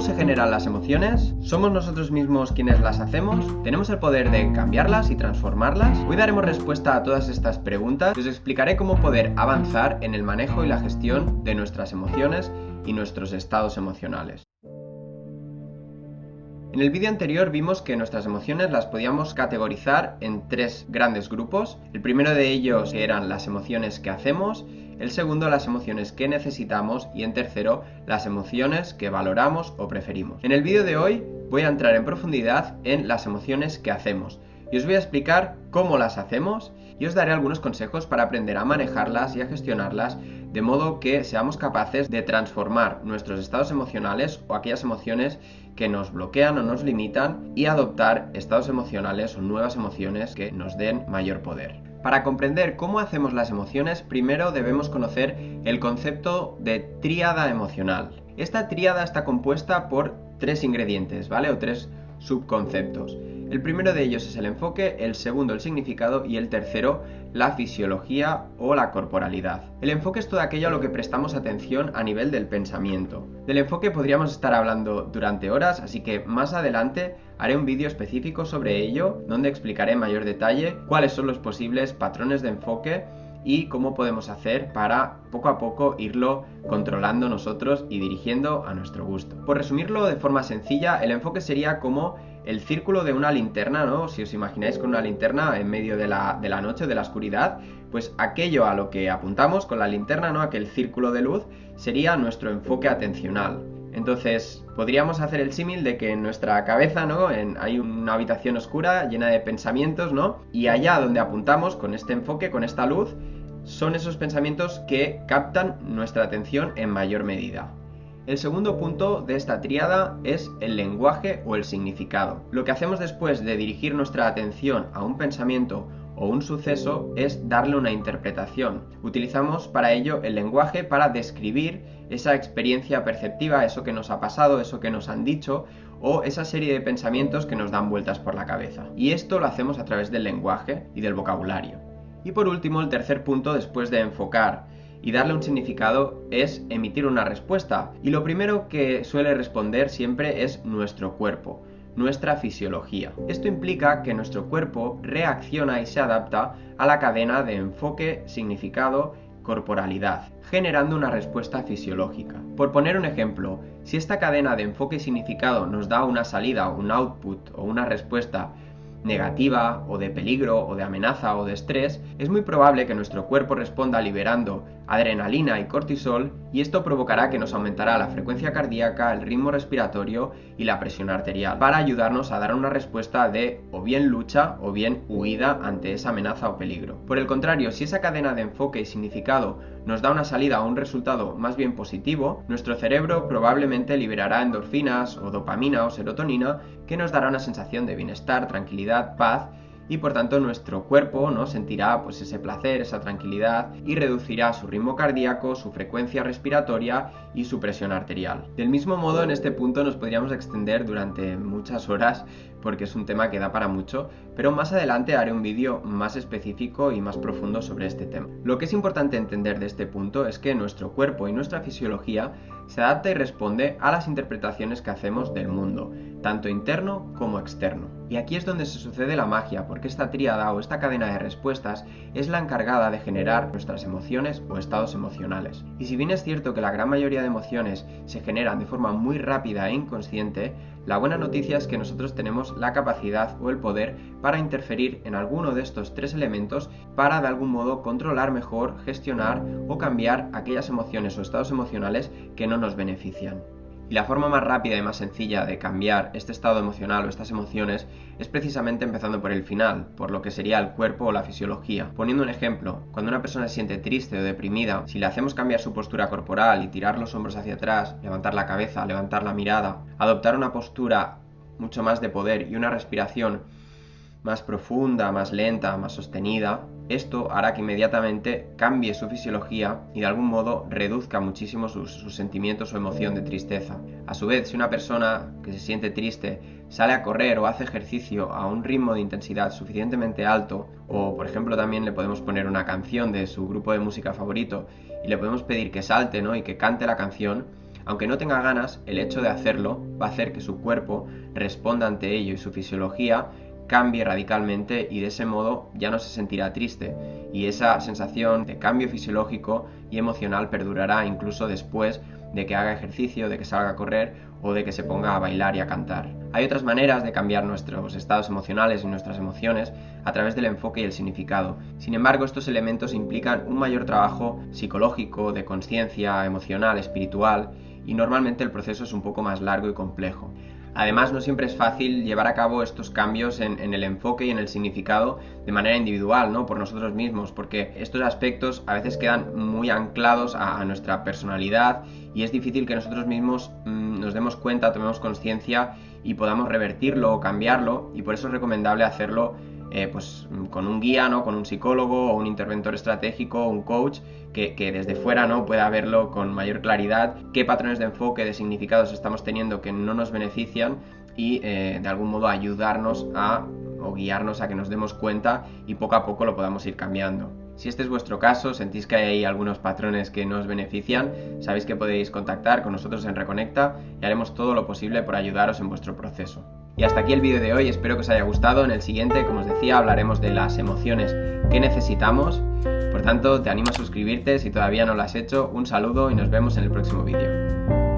¿Cómo se generan las emociones? ¿Somos nosotros mismos quienes las hacemos? ¿Tenemos el poder de cambiarlas y transformarlas? Hoy daremos respuesta a todas estas preguntas y os explicaré cómo poder avanzar en el manejo y la gestión de nuestras emociones y nuestros estados emocionales. En el vídeo anterior vimos que nuestras emociones las podíamos categorizar en tres grandes grupos. El primero de ellos eran las emociones que hacemos, el segundo las emociones que necesitamos y en tercero las emociones que valoramos o preferimos. En el vídeo de hoy voy a entrar en profundidad en las emociones que hacemos y os voy a explicar cómo las hacemos y os daré algunos consejos para aprender a manejarlas y a gestionarlas de modo que seamos capaces de transformar nuestros estados emocionales o aquellas emociones que nos bloquean o nos limitan y adoptar estados emocionales o nuevas emociones que nos den mayor poder. Para comprender cómo hacemos las emociones, primero debemos conocer el concepto de tríada emocional. Esta tríada está compuesta por tres ingredientes, ¿vale? O tres subconceptos. El primero de ellos es el enfoque, el segundo el significado y el tercero la fisiología o la corporalidad. El enfoque es todo aquello a lo que prestamos atención a nivel del pensamiento. Del enfoque podríamos estar hablando durante horas, así que más adelante haré un vídeo específico sobre ello, donde explicaré en mayor detalle cuáles son los posibles patrones de enfoque y cómo podemos hacer para poco a poco irlo controlando nosotros y dirigiendo a nuestro gusto. Por resumirlo de forma sencilla, el enfoque sería como el círculo de una linterna, ¿no? Si os imagináis con una linterna en medio de la noche, de la oscuridad, pues aquello a lo que apuntamos con la linterna, ¿no? Aquel círculo de luz sería nuestro enfoque atencional. Entonces, podríamos hacer el símil de que en nuestra cabeza, ¿no? Hay una habitación oscura llena de pensamientos, ¿no? Y allá donde apuntamos con este enfoque, con esta luz, son esos pensamientos que captan nuestra atención en mayor medida. El segundo punto de esta tríada es el lenguaje o el significado. Lo que hacemos después de dirigir nuestra atención a un pensamiento o un suceso es darle una interpretación. Utilizamos para ello el lenguaje para describir esa experiencia perceptiva, eso que nos ha pasado, eso que nos han dicho o esa serie de pensamientos que nos dan vueltas por la cabeza. Y esto lo hacemos a través del lenguaje y del vocabulario. Y por último, el tercer punto después de enfocar y darle un significado es emitir una respuesta. Y lo primero que suele responder siempre es nuestro cuerpo, nuestra fisiología. Esto implica que nuestro cuerpo reacciona y se adapta a la cadena de enfoque, significado, corporalidad, generando una respuesta fisiológica. Por poner un ejemplo, si esta cadena de enfoque y significado nos da una salida, un output o una respuesta negativa o de peligro o de amenaza o de estrés, es muy probable que nuestro cuerpo responda liberando adrenalina y cortisol y esto provocará que nos aumentará la frecuencia cardíaca, el ritmo respiratorio y la presión arterial para ayudarnos a dar una respuesta de o bien lucha o bien huida ante esa amenaza o peligro. Por el contrario, si esa cadena de enfoque y significado nos da una salida o un resultado más bien positivo, nuestro cerebro probablemente liberará endorfinas o dopamina o serotonina que nos dará una sensación de bienestar, tranquilidad, paz y por tanto nuestro cuerpo, ¿no? Sentirá pues ese placer, esa tranquilidad y reducirá su ritmo cardíaco, su frecuencia respiratoria y su presión arterial. Del mismo modo, en este punto nos podríamos extender durante muchas horas porque es un tema que da para mucho, pero más adelante haré un vídeo más específico y más profundo sobre este tema. Lo que es importante entender de este punto es que nuestro cuerpo y nuestra fisiología se adapta y responde a las interpretaciones que hacemos del mundo, tanto interno como externo. Y aquí es donde se sucede la magia, porque esta tríada o esta cadena de respuestas es la encargada de generar nuestras emociones o estados emocionales. Y si bien es cierto que la gran mayoría de emociones se generan de forma muy rápida e inconsciente, la buena noticia es que nosotros tenemos la capacidad o el poder para interferir en alguno de estos tres elementos para de algún modo controlar mejor, gestionar o cambiar aquellas emociones o estados emocionales que no nos benefician. Y la forma más rápida y más sencilla de cambiar este estado emocional o estas emociones es precisamente empezando por el final, por lo que sería el cuerpo o la fisiología. Poniendo un ejemplo, cuando una persona se siente triste o deprimida, si le hacemos cambiar su postura corporal y tirar los hombros hacia atrás, levantar la cabeza, levantar la mirada, adoptar una postura mucho más de poder y una respiración más profunda, más lenta, más sostenida, esto hará que inmediatamente cambie su fisiología y de algún modo reduzca muchísimo sus sentimientos o emoción de tristeza. A su vez, si una persona que se siente triste sale a correr o hace ejercicio a un ritmo de intensidad suficientemente alto, o por ejemplo también le podemos poner una canción de su grupo de música favorito y le podemos pedir que salte, ¿no? Y que cante la canción, Aunque no tenga ganas, el hecho de hacerlo va a hacer que su cuerpo responda ante ello y su fisiología cambie radicalmente, y de ese modo ya no se sentirá triste, y esa sensación de cambio fisiológico y emocional perdurará incluso después de que haga ejercicio, de que salga a correr o de que se ponga a bailar y a cantar. Hay otras maneras de cambiar nuestros estados emocionales y nuestras emociones a través del enfoque y el significado. Sin embargo, estos elementos implican un mayor trabajo psicológico, de conciencia emocional, espiritual, y normalmente el proceso es un poco más largo y complejo. Además, no siempre es fácil llevar a cabo estos cambios en el enfoque y en el significado de manera individual, ¿no? Por nosotros mismos, porque estos aspectos a veces quedan muy anclados a nuestra personalidad, y es difícil que nosotros mismos nos demos cuenta, tomemos conciencia y podamos revertirlo o cambiarlo, y por eso es recomendable hacerlo pues con un guía, ¿no? Con un psicólogo o un interventor estratégico o un coach que desde fuera, ¿no? Pueda verlo con mayor claridad, qué patrones de enfoque, de significados estamos teniendo que no nos benefician, y de algún modo ayudarnos o guiarnos a que nos demos cuenta y poco a poco lo podamos ir cambiando. Si este es vuestro caso, sentís que hay algunos patrones que no os benefician, sabéis que podéis contactar con nosotros en Reconecta y haremos todo lo posible por ayudaros en vuestro proceso. Y hasta aquí el vídeo de hoy, espero que os haya gustado. En el siguiente, como os decía, hablaremos de las emociones que necesitamos. Por tanto, te animo a suscribirte si todavía no lo has hecho. Un saludo y nos vemos en el próximo vídeo.